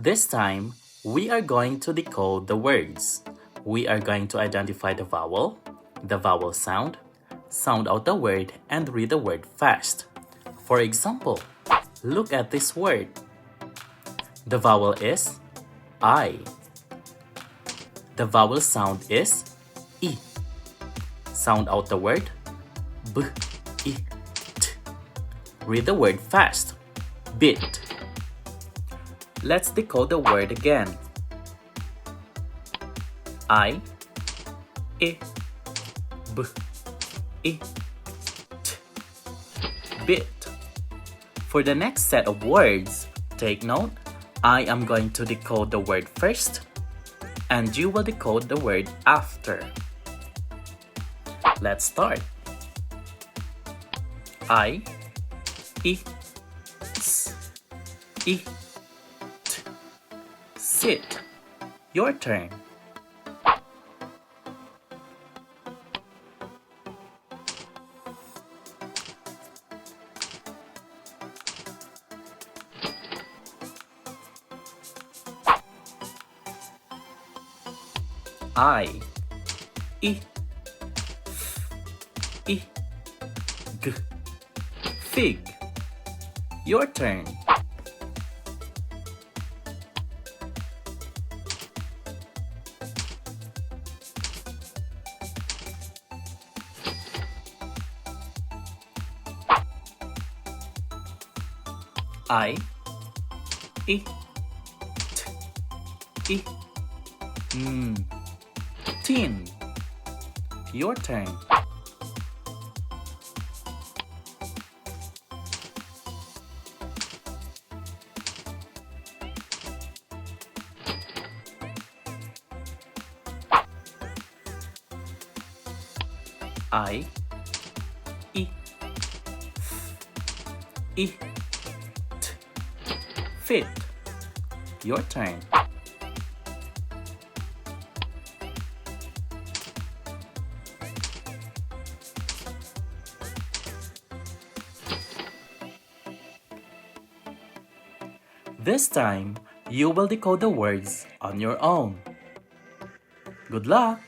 This time, we are going to decode the words. We are going to identify the vowel sound out the word, and read the word fast. For example, look at this word. The vowel is I. The vowel sound is I. Sound out the word B, I, T. Read the word fast. Bit. Let's decode the word again. I, B, I, T. Bit. For the next set of words, take note, I am going to decode the word first, and you will decode the word after. Let's start. I, S, T. Sit. Your turn. I, F, I, G. Fig. Your turn. I, T, Tin. Your turn. I, T. Fit. Your turn. This time, you will decode the words on your own. Good luck!